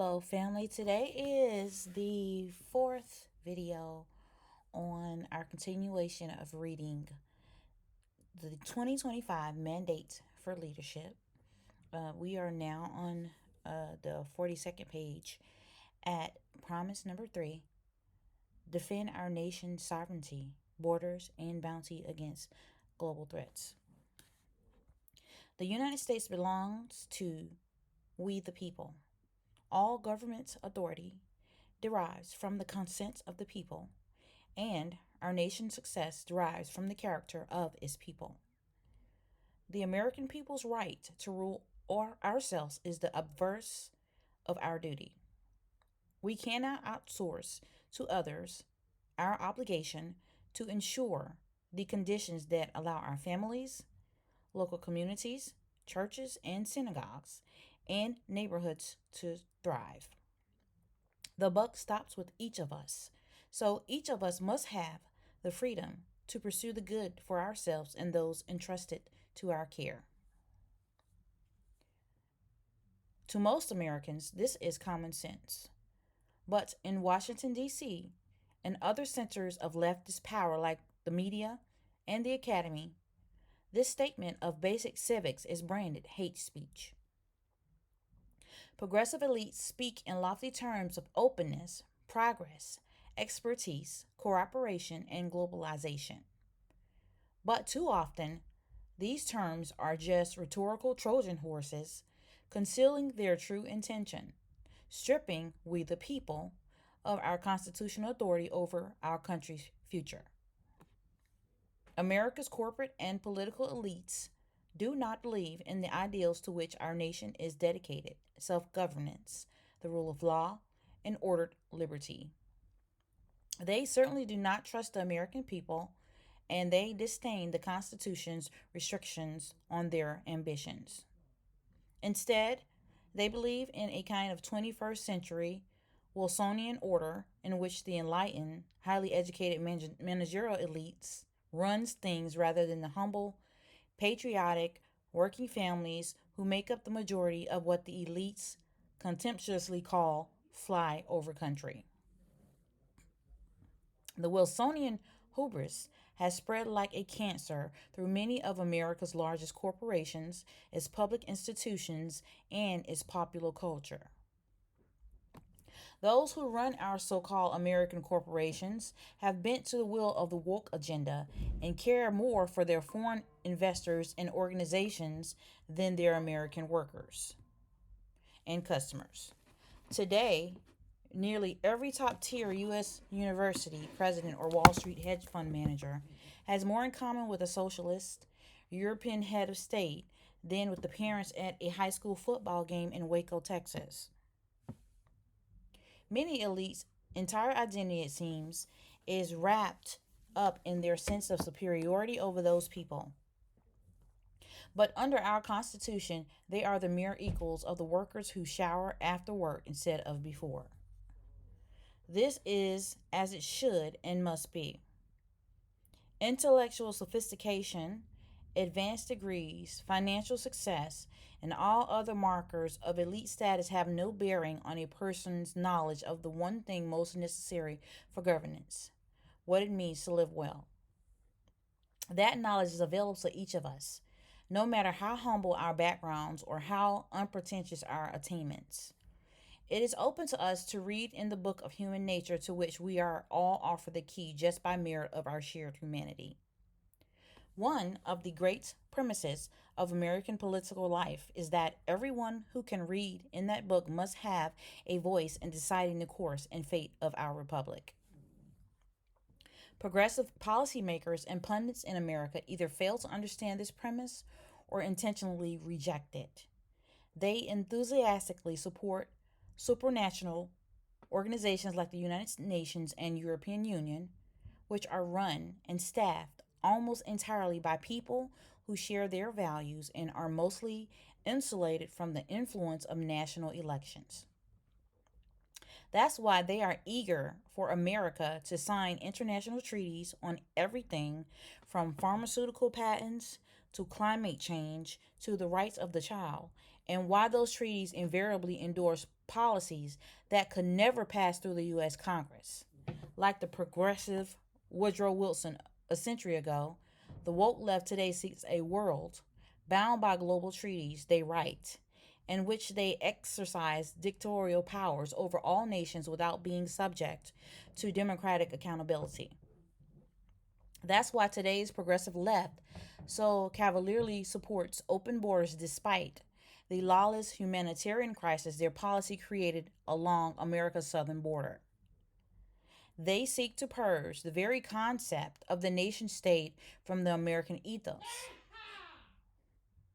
Hello, family. Today is the fourth video on our continuation of reading the 2025 Mandate for Leadership. We are now on the 42nd page at Promise number 3: Defend our nation's sovereignty, borders, and bounty against global threats. The United States belongs to we the people. All government authority derives from the consent of the people, and our nation's success derives from the character of its people. The American people's right to rule ourselves is the obverse of our duty. We cannot outsource to others our obligation to ensure the conditions that allow our families, local communities, churches, and synagogues, and neighborhoods to thrive. The buck stops with each of us. So each of us must have the freedom to pursue the good for ourselves and those entrusted to our care. To most Americans, this is common sense. But in Washington, D.C., and other centers of leftist power like the media and the academy, this statement of basic civics is branded hate speech. Progressive elites speak in lofty terms of openness, progress, expertise, cooperation, and globalization. But too often, these terms are just rhetorical Trojan horses, concealing their true intention, stripping we the people of our constitutional authority over our country's future. America's corporate and political elites do not believe in the ideals to which our nation is dedicated: self governance, the rule of law, and ordered liberty. They certainly do not trust the American people, and they disdain the Constitution's restrictions on their ambitions. Instead, they believe in a kind of 21st century Wilsonian order in which the enlightened, highly educated managerial elites runs things rather than the humble, patriotic, working families who make up the majority of what the elites contemptuously call flyover country. The Wilsonian hubris has spread like a cancer through many of America's largest corporations, its public institutions, and its popular culture. Those who run our so called American corporations have bent to the will of the woke agenda and care more for their foreign investors and organizations than their American workers and customers. Today, nearly every top tier U.S. university president or Wall Street hedge fund manager has more in common with a socialist European head of state than with the parents at a high school football game in Waco, Texas. Many elites' entire identity, it seems, is wrapped up in their sense of superiority over those people. But under our Constitution, they are the mere equals of the workers who shower after work instead of before. This is as it should and must be. Intellectual sophistication, advanced degrees, financial success, and all other markers of elite status have no bearing on a person's knowledge of the one thing most necessary for governance: what it means to live well. That knowledge is available to each of us, no matter how humble our backgrounds or how unpretentious our attainments. It is open to us to read in the book of human nature, to which we are all offered the key just by merit of our shared humanity. One of the great premises of American political life is that everyone who can read in that book must have a voice in deciding the course and fate of our republic. Progressive policymakers and pundits in America either fail to understand this premise or intentionally reject it. They enthusiastically support supranational organizations like the United Nations and European Union, which are run and staffed almost entirely by people who share their values and are mostly insulated from the influence of national elections. That's why they are eager for America to sign international treaties on everything from pharmaceutical patents to climate change to the rights of the child, and why those treaties invariably endorse policies that could never pass through the U.S. Congress. Like the progressive Woodrow Wilson a century ago, the woke left today seeks a world bound by global treaties they write, in which they exercise dictatorial powers over all nations without being subject to democratic accountability. That's why today's progressive left so cavalierly supports open borders despite the lawless humanitarian crisis their policy created along America's southern border. They seek to purge the very concept of the nation state from the American ethos.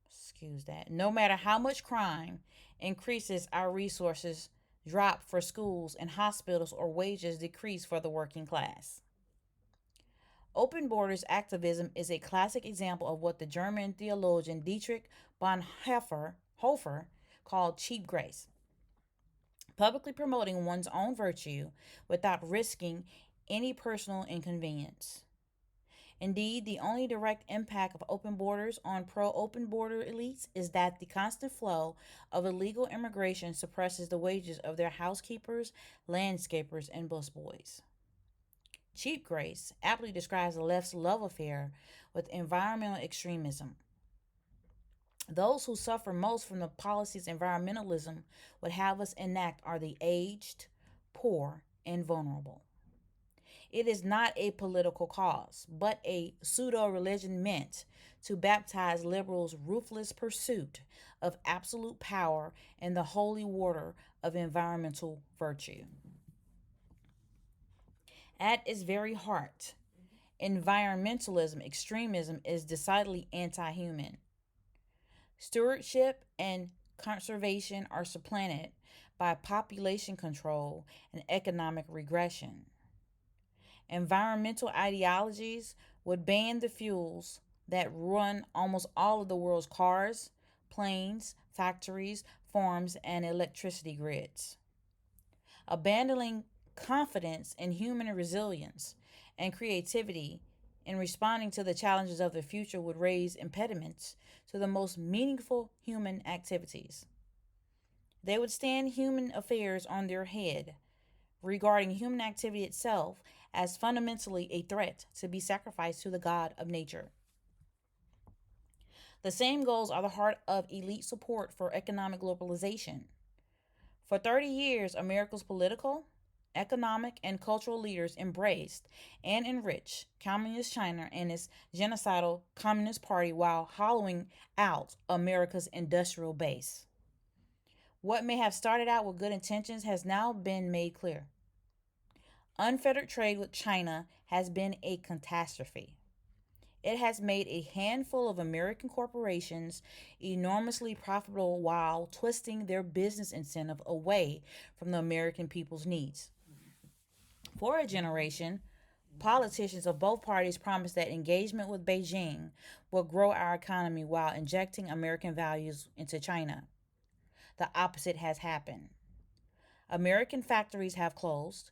Excuse that. No matter how much crime increases, our resources drop for schools and hospitals or wages decrease for the working class. Open borders activism is a classic example of what the German theologian Dietrich Bonhoeffer called cheap grace, publicly promoting one's own virtue without risking any personal inconvenience. Indeed, the only direct impact of open borders on pro open border elites is that the constant flow of illegal immigration suppresses the wages of their housekeepers, landscapers, and busboys. Cheap grace aptly describes the left's love affair with environmental extremism. Those who suffer most from the policies environmentalism would have us enact are the aged, poor, and vulnerable. It is not a political cause, but a pseudo religion meant to baptize liberals' ruthless pursuit of absolute power in the holy water of environmental virtue. At its very heart, environmentalism extremism is decidedly anti human. Stewardship and conservation are supplanted by population control and economic regression. Environmental ideologies would ban the fuels that run almost all of the world's cars, planes, factories, farms, and electricity grids. Abandoning confidence in human resilience and creativity in responding to the challenges of the future would raise impediments to the most meaningful human activities. They would stand human affairs on their head, regarding human activity itself as fundamentally a threat to be sacrificed to the God of nature. The same goals are the heart of elite support for economic globalization. For 30 years, America's political, economic, and cultural leaders embraced and enriched Communist China and its genocidal Communist Party while hollowing out America's industrial base. What may have started out with good intentions has now been made clear. Unfettered trade with China has been a catastrophe. It has made a handful of American corporations enormously profitable while twisting their business incentive away from the American people's needs. For a generation, politicians of both parties promised that engagement with Beijing will grow our economy while injecting American values into China. The opposite has happened. American factories have closed,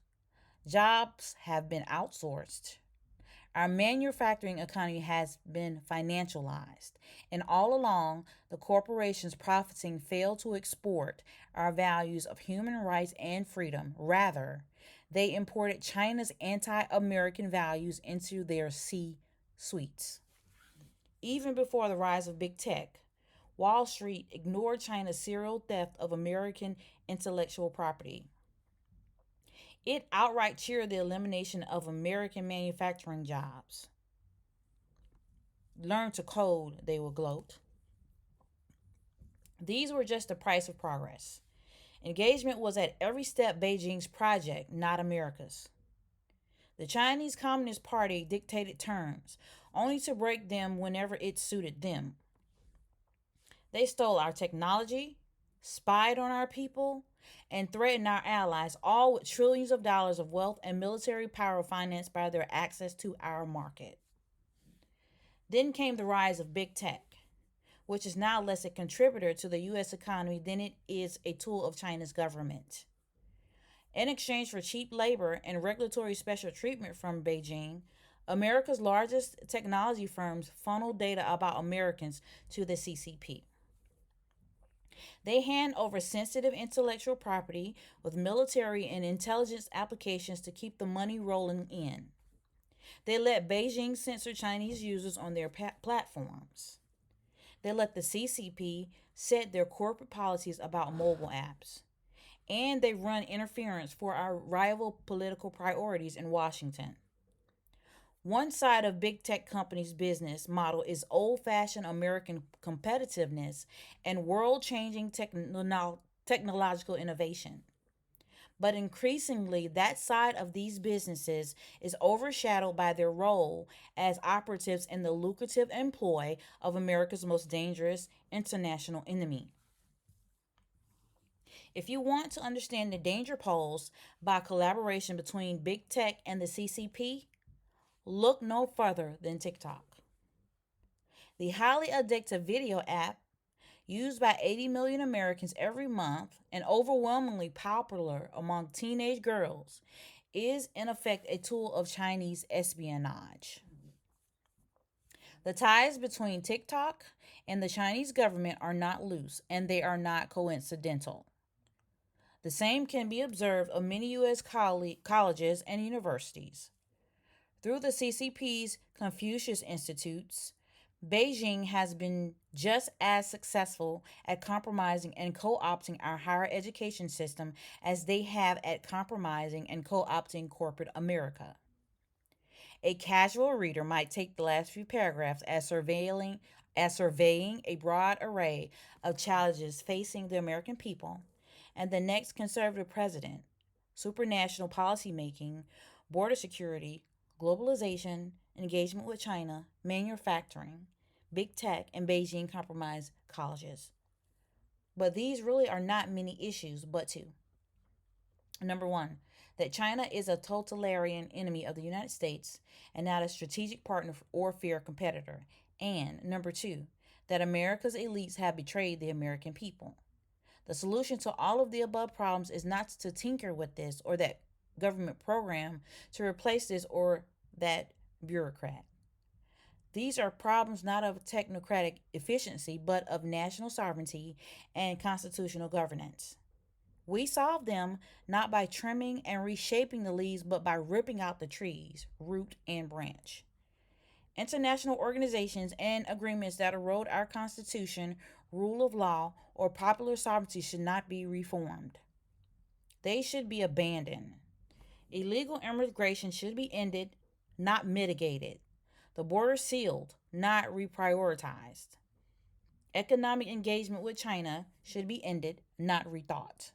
jobs have been outsourced, our manufacturing economy has been financialized, and all along, the corporations profiting fail to export our values of human rights and freedom. Rather, they imported China's anti American values into their C suites. Even before the rise of big tech, Wall Street ignored China's serial theft of American intellectual property. It outright cheered the elimination of American manufacturing jobs. Learn to code, they will gloat. These were just the price of progress. Engagement was at every step Beijing's project, not America's. The Chinese Communist Party dictated terms, only to break them whenever it suited them. They stole our technology, spied on our people, and threatened our allies, all with trillions of dollars of wealth and military power financed by their access to our market. Then came the rise of big tech, which is now less a contributor to the U.S. economy than it is a tool of China's government. In exchange for cheap labor and regulatory special treatment from Beijing, America's largest technology firms funnel data about Americans to the CCP. They hand over sensitive intellectual property with military and intelligence applications to keep the money rolling in. They let Beijing censor Chinese users on their platforms. They let the CCP set their corporate policies about mobile apps. And they run interference for our rival political priorities in Washington. One side of big tech companies' business model is old fashioned American competitiveness and world changing technological innovation. But increasingly, that side of these businesses is overshadowed by their role as operatives in the lucrative employ of America's most dangerous international enemy. If you want to understand the danger posed by collaboration between big tech and the CCP, look no further than TikTok. The highly addictive video app, used by 80 million Americans every month and overwhelmingly popular among teenage girls, is in effect a tool of Chinese espionage. The ties between TikTok and the Chinese government are not loose, and they are not coincidental. The same can be observed of many U.S. colleges and universities. Through the CCP's Confucius Institutes, Beijing has been just as successful at compromising and co opting our higher education system as they have at compromising and co opting corporate America. A casual reader might take the last few paragraphs as surveying a broad array of challenges facing the American people and the next conservative president: supranational policymaking, border security, globalization, engagement with China, manufacturing, big tech, and Beijing compromised colleges. But these really are not many issues, but two. Number one, that China is a totalitarian enemy of the United States and not a strategic partner or fair competitor. And number two, that America's elites have betrayed the American people. The solution to all of the above problems is not to tinker with this or that government program to replace this or that bureaucrat. These are problems not of technocratic efficiency, but of national sovereignty and constitutional governance. We solve them not by trimming and reshaping the leaves, but by ripping out the trees, root and branch. International organizations and agreements that erode our Constitution, rule of law, or popular sovereignty should not be reformed. They should be abandoned. Illegal immigration should be ended, not mitigated. The border sealed, not reprioritized. Economic engagement with China should be ended, not rethought.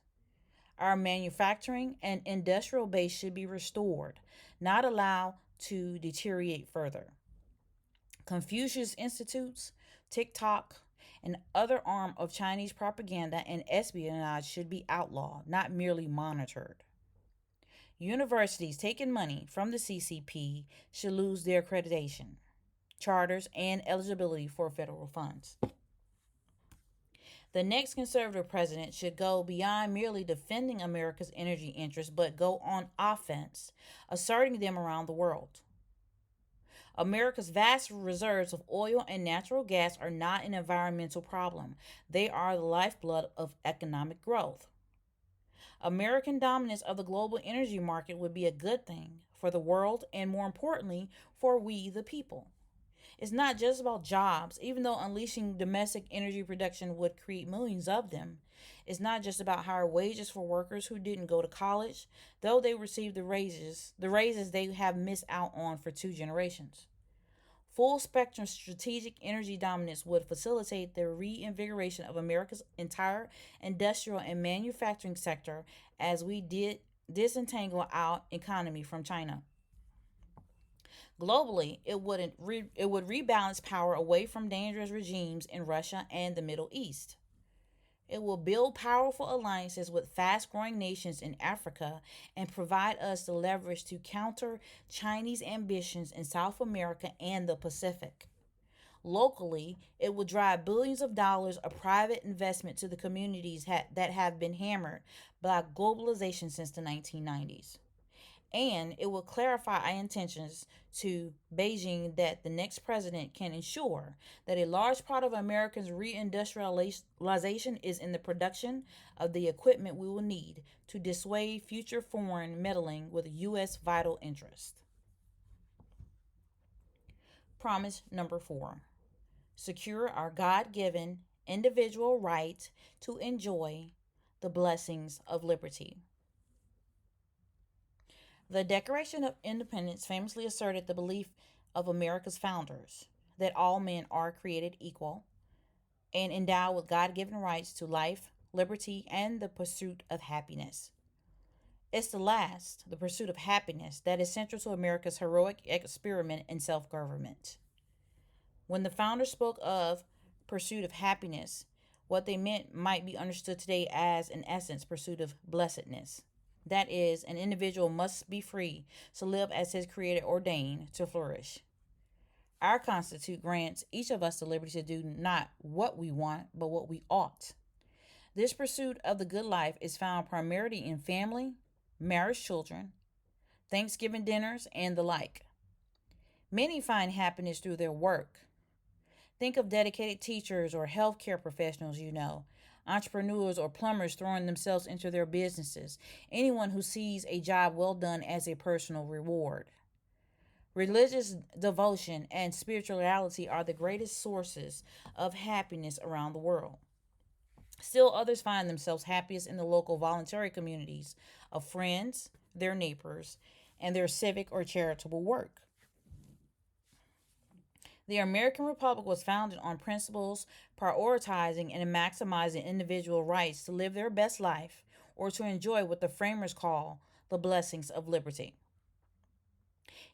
Our manufacturing and industrial base should be restored, not allowed to deteriorate further. Confucius Institutes, TikTok, and other arm of Chinese propaganda and espionage should be outlawed, not merely monitored. Universities taking money from the CCP should lose their accreditation, charters, and eligibility for federal funds. The next conservative president should go beyond merely defending America's energy interests, but go on offense, asserting them around the world. America's vast reserves of oil and natural gas are not an environmental problem. They are the lifeblood of economic growth. American dominance of the global energy market would be a good thing for the world and, more importantly, for we the people. It's not just about jobs, even though unleashing domestic energy production would create millions of them. It's not just about higher wages for workers who didn't go to college, though they received the raises they have missed out on for two generations. Full spectrum strategic energy dominance would facilitate the reinvigoration of America's entire industrial and manufacturing sector as we did disentangle our economy from China. Globally, it would rebalance power away from dangerous regimes in Russia and the Middle East. It will build powerful alliances with fast growing nations in Africa and provide us the leverage to counter Chinese ambitions in South America and the Pacific. Locally, it will drive billions of dollars of private investment to the communities that have been hammered by globalization since the 1990s. and it will clarify our intentions to Beijing that the next president can ensure that a large part of America's reindustrialization is in the production of the equipment we will need to dissuade future foreign meddling with U.S. vital interests. Promise number 4: secure our God given individual right to enjoy the blessings of liberty. The Declaration of Independence famously asserted the belief of America's founders that all men are created equal and endowed with God given rights to life, liberty, and the pursuit of happiness. It's the pursuit of happiness, that is central to America's heroic experiment in self government. When the founders spoke of pursuit of happiness, what they meant might be understood today as, in essence, pursuit of blessedness. That is, an individual must be free to live as his Creator ordained to flourish. Our Constitution grants each of us the liberty to do not what we want, but what we ought. This pursuit of the good life is found primarily in family, marriage, children, Thanksgiving dinners, and the like. Many find happiness through their work. Think of dedicated teachers or healthcare professionals you know, entrepreneurs or plumbers throwing themselves into their businesses, anyone who sees a job well done as a personal reward. Religious devotion and spirituality are the greatest sources of happiness around the world. Still, others find themselves happiest in the local voluntary communities of friends, their neighbors, and their civic or charitable work. The American Republic was founded on principles prioritizing and maximizing individual rights to live their best life or to enjoy what the framers call the blessings of liberty.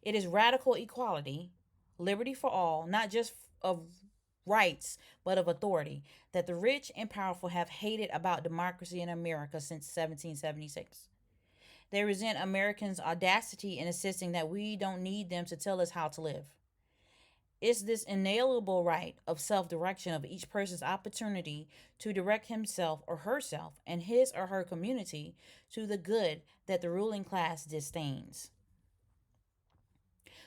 It is radical equality, liberty for all, not just of rights, but of authority, that the rich and powerful have hated about democracy in America since 1776. They resent Americans' audacity in insisting that we don't need them to tell us how to live. It's this inalienable right of self direction of each person's opportunity to direct himself or herself and his or her community to the good that the ruling class disdains.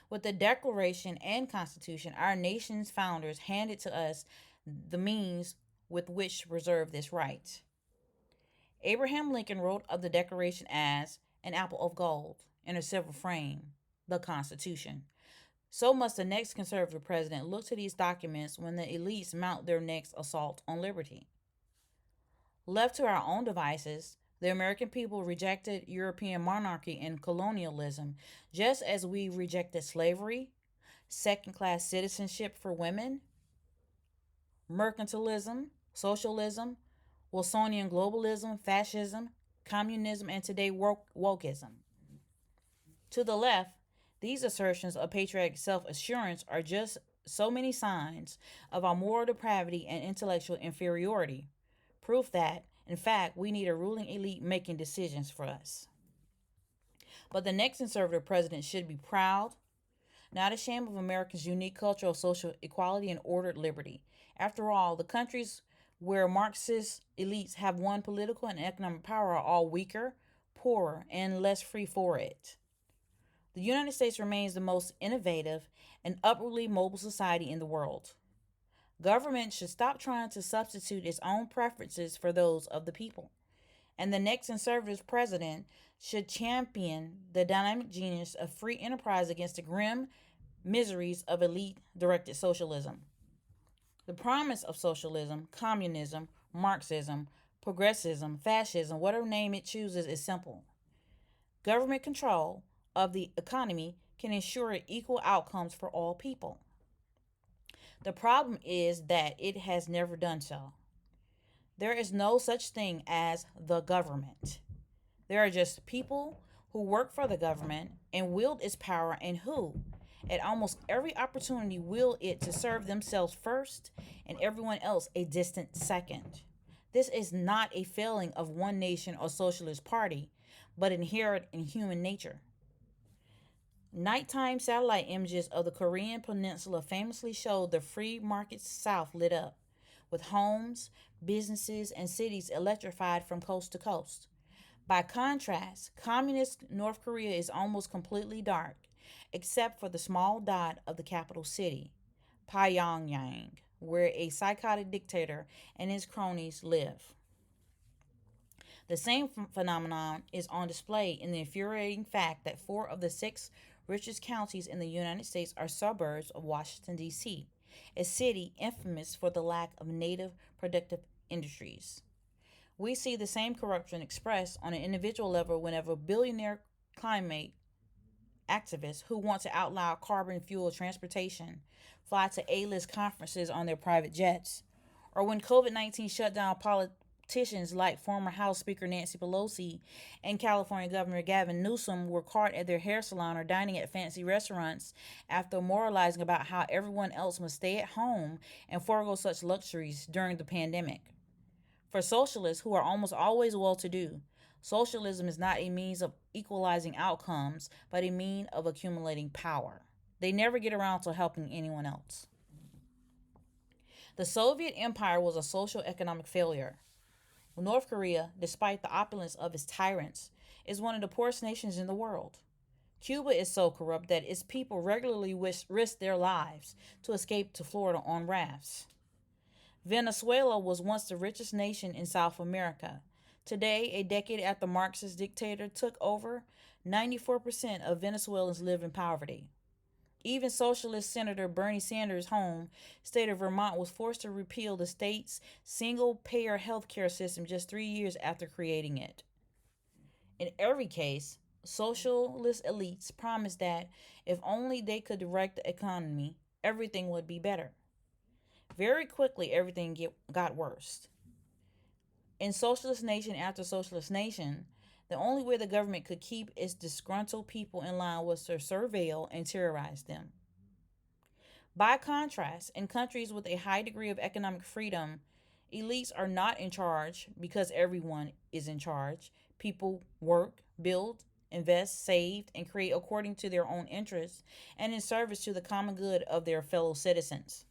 With the Declaration and Constitution, our nation's founders handed to us the means with which to preserve this right. Abraham Lincoln wrote of the Declaration as an apple of gold in a silver frame, the Constitution. So must the next conservative president look to these documents when the elites mount their next assault on liberty. Left to our own devices, the American people rejected European monarchy and colonialism just as we rejected slavery, second class citizenship for women, mercantilism, socialism, Wilsonian globalism, fascism, communism, and today wokeism. To the left, these assertions of patriotic self assurance are just so many signs of our moral depravity and intellectual inferiority, proof that, in fact, we need a ruling elite making decisions for us. But the next conservative president should be proud, not ashamed of America's unique culture of social equality and ordered liberty. After all, the countries where Marxist elites have won political and economic power are all weaker, poorer, and less free for it. The United States remains the most innovative and upwardly mobile society in the world. Government should stop trying to substitute its own preferences for those of the people. And the next conservative president should champion the dynamic genius of free enterprise against the grim miseries of elite directed socialism. The promise of socialism, communism, Marxism, progressivism, fascism, whatever name it chooses, is simple. Government control of the economy can ensure equal outcomes for all people. The problem is that it has never done so. There is no such thing as the government. There are just people who work for the government and wield its power and who, at almost every opportunity, will it to serve themselves first and everyone else a distant second. This is not a failing of one nation or socialist party, but inherent in human nature. Nighttime satellite images of the Korean peninsula famously showed the free market South lit up, with homes, businesses, and cities electrified from coast to coast. By contrast, communist North Korea is almost completely dark, except for the small dot of the capital city, Pyongyang, where a psychotic dictator and his cronies live. The same phenomenon is on display in the infuriating fact that four of the six richest counties in the United States are suburbs of Washington, D.C., a city infamous for the lack of native productive industries. We see the same corruption expressed on an individual level whenever billionaire climate activists who want to outlaw carbon fuel transportation fly to A-list conferences on their private jets, or when COVID-19 shut down politicians like former House Speaker Nancy Pelosi and California Governor Gavin Newsom were caught at their hair salon or dining at fancy restaurants after moralizing about how everyone else must stay at home and forego such luxuries during the pandemic. For socialists, who are almost always well to do, socialism is not a means of equalizing outcomes, but a mean of accumulating power. They never get around to helping anyone else. The Soviet Empire was a social economic failure. North Korea, despite the opulence of its tyrants, is one of the poorest nations in the world. Cuba is so corrupt that its people regularly risk their lives to escape to Florida on rafts. Venezuela was once the richest nation in South America. Today, a decade after Marxist dictator took over, 94% of Venezuelans live in poverty. Even Socialist Senator Bernie Sanders' home state of Vermont was forced to repeal the state's single payer health care system just 3 years after creating it. In every case, socialist elites promised that if only they could direct the economy, everything would be better. Very quickly, everything got worse. In socialist nation after socialist nation, the only way the government could keep its disgruntled people in line was to surveil and terrorize them. By contrast, in countries with a high degree of economic freedom, elites are not in charge because everyone is in charge. People work, build, invest, save, and create according to their own interests and in service to the common good of their fellow citizens.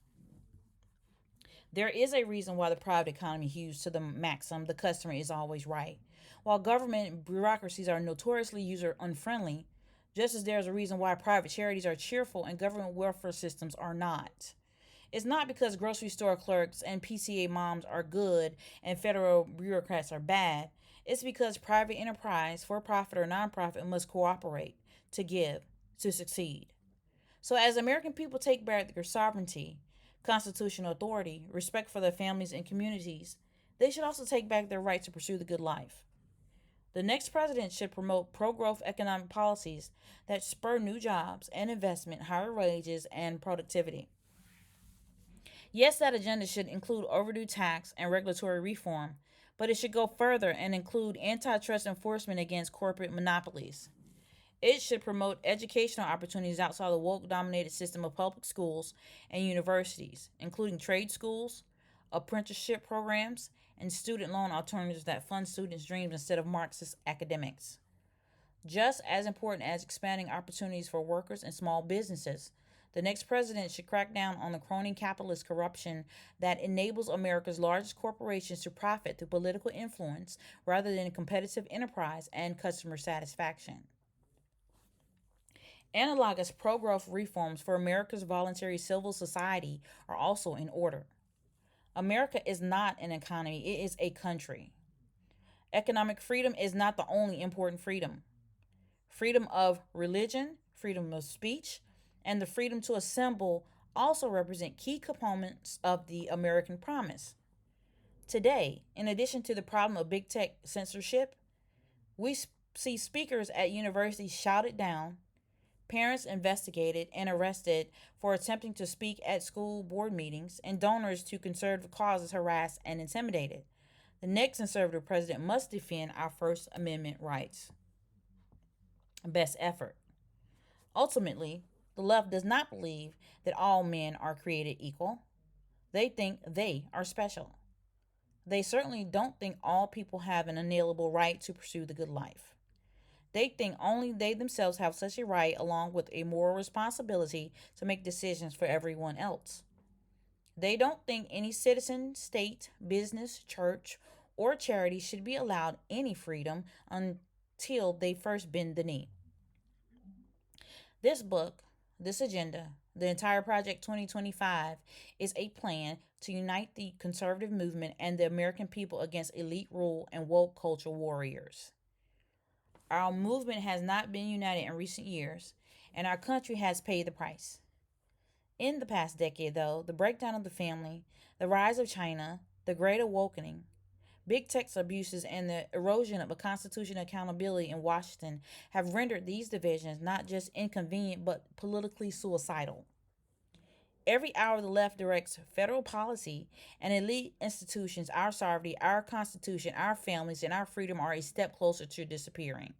There is a reason why the private economy hews to the maxim the customer is always right. While government bureaucracies are notoriously user unfriendly, just as there's a reason why private charities are cheerful and government welfare systems are not. It's not because grocery store clerks and PCA moms are good and federal bureaucrats are bad. It's because private enterprise, for profit or nonprofit, must cooperate to give, to succeed. So, as American people take back their sovereignty, constitutional authority, respect for their families and communities, they should also take back their right to pursue the good life. The next president should promote pro growth economic policies that spur new jobs and investment, higher wages, and productivity. Yes, that agenda should include overdue tax and regulatory reform, but it should go further and include antitrust enforcement against corporate monopolies. It should promote educational opportunities outside the woke dominated system of public schools and universities, including trade schools, apprenticeship programs, and student loan alternatives that fund students' dreams instead of Marxist academics. Just as important as expanding opportunities for workers and small businesses, the next president should crack down on the crony capitalist corruption that enables America's largest corporations to profit through political influence rather than competitive enterprise and customer satisfaction. Analogous pro growth reforms for America's voluntary civil society are also in order. America is not an economy, it is a country. Economic freedom is not the only important freedom. Freedom of religion, freedom of speech, and the freedom to assemble also represent key components of the American promise. Today, in addition to the problem of big tech censorship, we see speakers at universities shouted down, parents investigated and arrested for attempting to speak at school board meetings, and donors to conservative causes harassed and intimidated. The next conservative president must defend our First Amendment rights. Best effort. Ultimately, the left does not believe that all men are created equal. They think they are special. They certainly don't think all people have an inalienable right to pursue the good life. They think only they themselves have such a right, along with a moral responsibility to make decisions for everyone else. They don't think any citizen, state, business, church, or charity should be allowed any freedom until they first bend the knee. This book, this agenda, the entire Project 2025 is a plan to unite the conservative movement and the American people against elite rule and woke culture warriors. Our movement has not been united in recent years, and our country has paid the price. In the past decade, though, the breakdown of the family, the rise of China, the Great Awakening, big tech abuses, and the erosion of a constitutional accountability in Washington have rendered these divisions not just inconvenient but politically suicidal. Every hour the left directs federal policy and elite institutions, our sovereignty, our constitution, our families, and our freedom are a step closer to disappearing.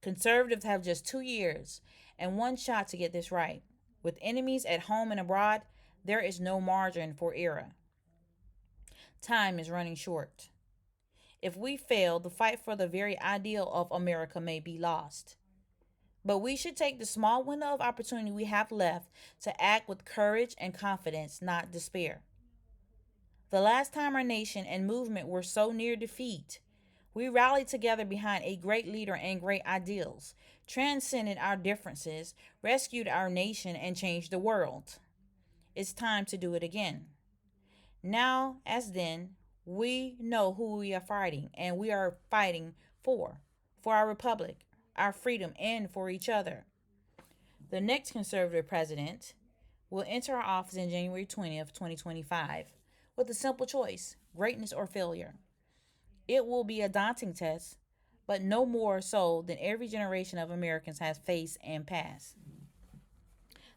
Conservatives have just 2 years and one shot to get this right. With enemies at home and abroad, there is no margin for error. Time is running short. If we fail, the fight for the very ideal of America may be lost. But we should take the small window of opportunity we have left to act with courage and confidence, not despair. The last time our nation and movement were so near defeat, we rallied together behind a great leader and great ideals, transcended our differences, rescued our nation, and changed the world. It's time to do it again. Now, as then, we know who we are fighting, and we are fighting for our republic, our freedom, and for each other. The next conservative president will enter our office in January 20th, 2025, with a simple choice: greatness or failure. It will be a daunting test, but no more so than every generation of Americans has faced and passed.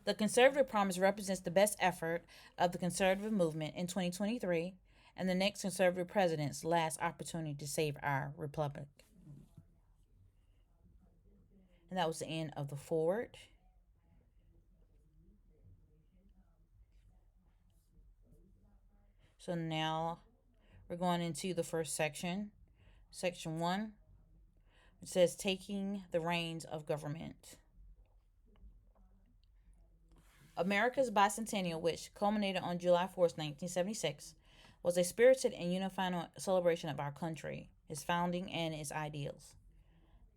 The conservative promise represents the best effort of the conservative movement in 2023 and the next conservative president's last opportunity to save our republic. And that was the end of the forward. So now we're going into the first section. Section 1, it says taking the reins of government. America's bicentennial, which culminated on July 4th, 1976, was a spirited and unifying celebration of our country, its founding, and its ideals.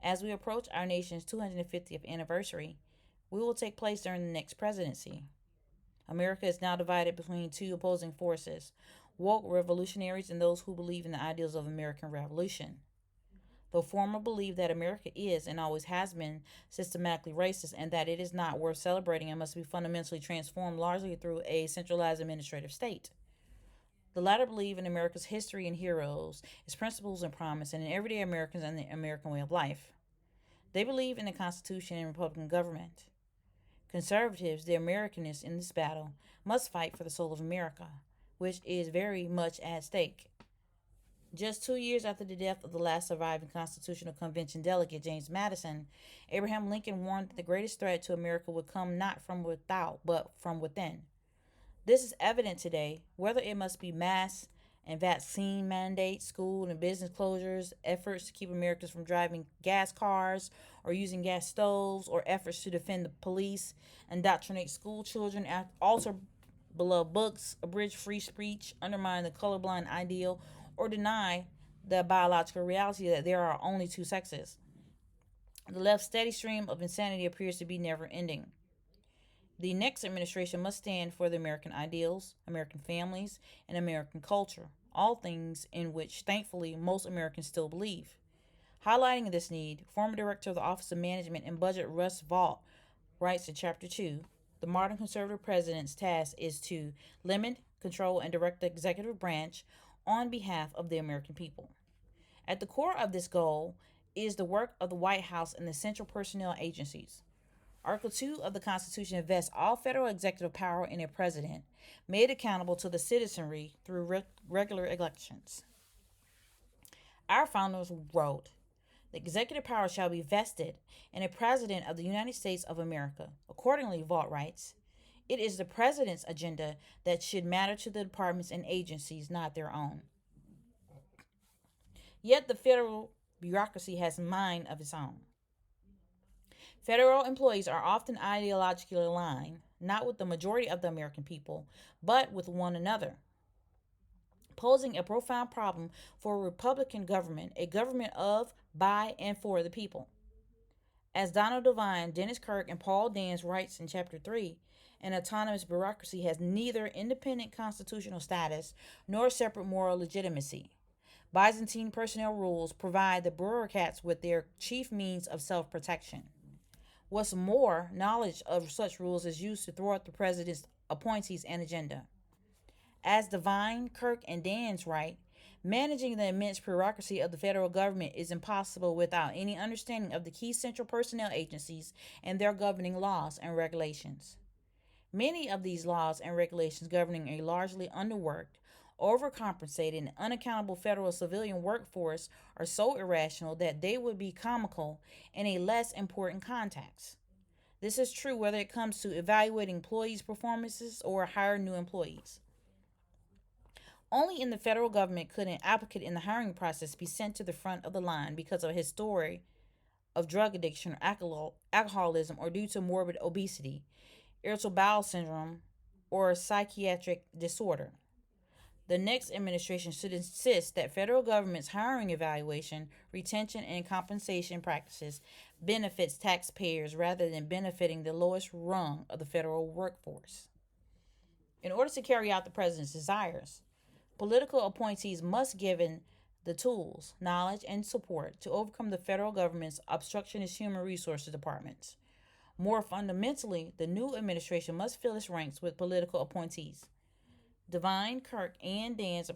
As we approach our nation's 250th anniversary, we will take place during the next presidency. America is now divided between two opposing forces: woke revolutionaries and those who believe in the ideals of American Revolution. The former believe that America is and always has been systematically racist and that it is not worth celebrating and must be fundamentally transformed largely through a centralized administrative state. The latter believe in America's history and heroes, its principles and promise, and in everyday Americans and the American way of life. They believe in the Constitution and Republican government. Conservatives, the Americanists in this battle, must fight for the soul of America, which is very much at stake. Just 2 years after the death of the last surviving Constitutional Convention delegate, James Madison, Abraham Lincoln warned that the greatest threat to America would come not from without, but from within. This is evident today, whether it must be mask and vaccine mandates, school and business closures, efforts to keep Americans from driving gas cars or using gas stoves, or efforts to defend the police, indoctrinate school children, alter beloved books, abridge free speech, undermine the colorblind ideal, or deny the biological reality that there are only two sexes. The left's steady stream of insanity appears to be never ending. The next administration must stand for the American ideals, American families, and American culture, all things in which, thankfully, most Americans still believe. Highlighting this need, former director of the Office of Management and Budget Russ Vought writes in Chapter 2, the modern conservative president's task is to limit, control, and direct the executive branch on behalf of the American people. At the core of this goal is the work of the White House and the central personnel agencies. Article 2 of the Constitution invests all federal executive power in a president, made accountable to the citizenry through regular elections. Our founders wrote, the executive power shall be vested in a president of the United States of America. Accordingly, Vought writes, it is the president's agenda that should matter to the departments and agencies, not their own. Yet the federal bureaucracy has a mind of its own. Federal employees are often ideologically aligned, not with the majority of the American people, but with one another. posing a profound problem for a Republican government, a government of, by, and for the people. As Donald Devine, Dennis Kirk, and Paul Dans writes in Chapter 3, an autonomous bureaucracy has neither independent constitutional status nor separate moral legitimacy. Byzantine personnel rules provide the bureaucrats with their chief means of self protection. What's more, knowledge of such rules is used to thwart the president's appointees and agenda. As Devine, Kirk, and Dans write, managing the immense bureaucracy of the federal government is impossible without any understanding of the key central personnel agencies and their governing laws and regulations. Many of these laws and regulations governing a largely underworked, overcompensated, and unaccountable federal civilian workforce are so irrational that they would be comical in a less important context. This is true whether it comes to evaluating employees' performances or hiring new employees. Only in the federal government could an applicant in the hiring process be sent to the front of the line because of a history of drug addiction or alcoholism or due to morbid obesity, irritable bowel syndrome, or a psychiatric disorder. The next administration should insist that federal government's hiring evaluation, retention, and compensation practices benefits taxpayers rather than benefiting the lowest rung of the federal workforce. In order to carry out the president's desires, political appointees must given the tools, knowledge, and support to overcome the federal government's obstructionist human resources departments. More fundamentally, the new administration must fill its ranks with political appointees. Devine, Kirk, and Dans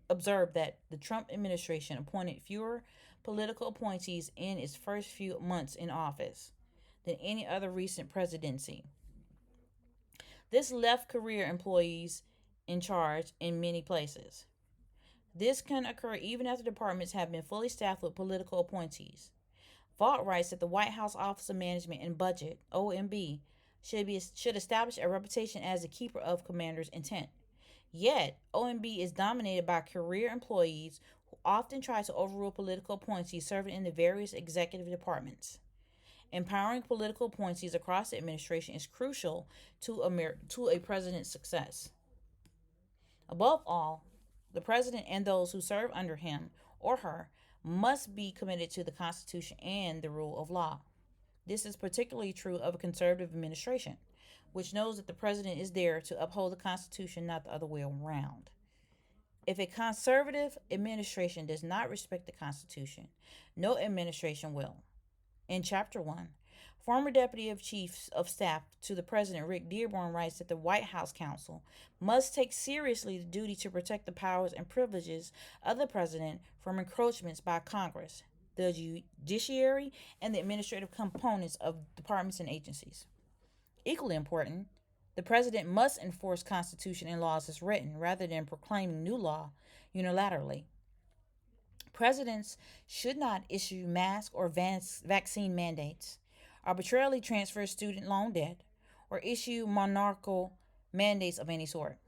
observed that the Trump administration appointed fewer political appointees in its first few months in office than any other recent presidency. This left career employees in charge in many places. This can occur even after departments have been fully staffed with political appointees. Vaught writes that the White House Office of Management and Budget (OMB) should establish a reputation as the keeper of commander's intent. Yet, OMB is dominated by career employees who often try to overrule political appointees serving in the various executive departments. Empowering political appointees across the administration is crucial to a president's success. Above all, the president and those who serve under him or her must be committed to the Constitution and the rule of law. This is particularly true of a conservative administration, which knows that the president is there to uphold the Constitution, not the other way around. If a conservative administration does not respect the Constitution, no administration will. In Chapter 1, former Deputy Chief of Staff to the President Rick Dearborn writes that the White House Counsel must take seriously the duty to protect the powers and privileges of the President from encroachments by Congress, the judiciary, and the administrative components of departments and agencies. Equally important, the President must enforce Constitution and laws as written rather than proclaiming new law unilaterally. Presidents should not issue mask or vaccine mandates, arbitrarily transfer student loan debt, or issue monarchical mandates of any sort.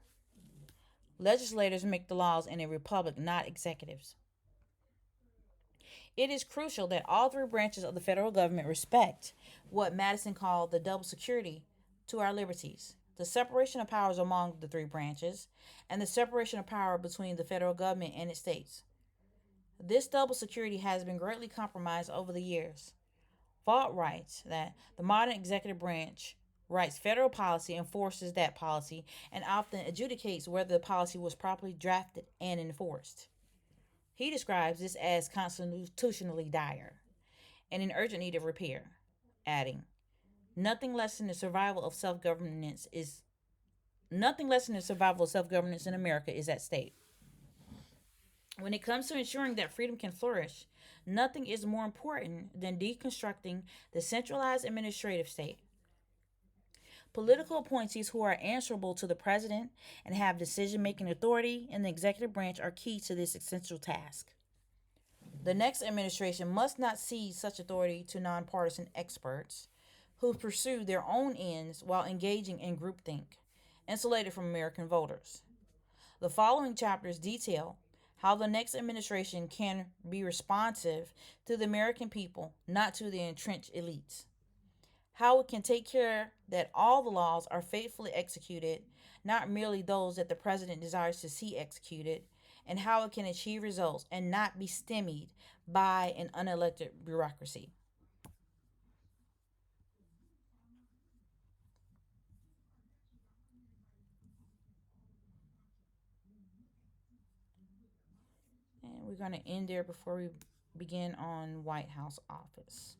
Legislators make the laws in a republic, not executives. It is crucial that all three branches of the federal government respect what Madison called the double security to our liberties, the separation of powers among the three branches, and the separation of power between the federal government and its states. This double security has been greatly compromised over the years. Vaught writes that the modern executive branch writes federal policy, enforces that policy, and often adjudicates whether the policy was properly drafted and enforced. He describes this as constitutionally dire and in urgent need of repair, adding, nothing less than the survival of self-governance in America is at stake. When it comes to ensuring that freedom can flourish, nothing is more important than deconstructing the centralized administrative state. Political appointees who are answerable to the president and have decision making authority in the executive branch are key to this essential task. The next administration must not cede such authority to nonpartisan experts who pursue their own ends while engaging in groupthink, insulated from American voters. The following chapters detail how the next administration can be responsive to the American people, not to the entrenched elites. How it can take care that all the laws are faithfully executed, not merely those that the president desires to see executed, and how it can achieve results and not be stymied by an unelected bureaucracy. And we're going to end there before we begin on White House office.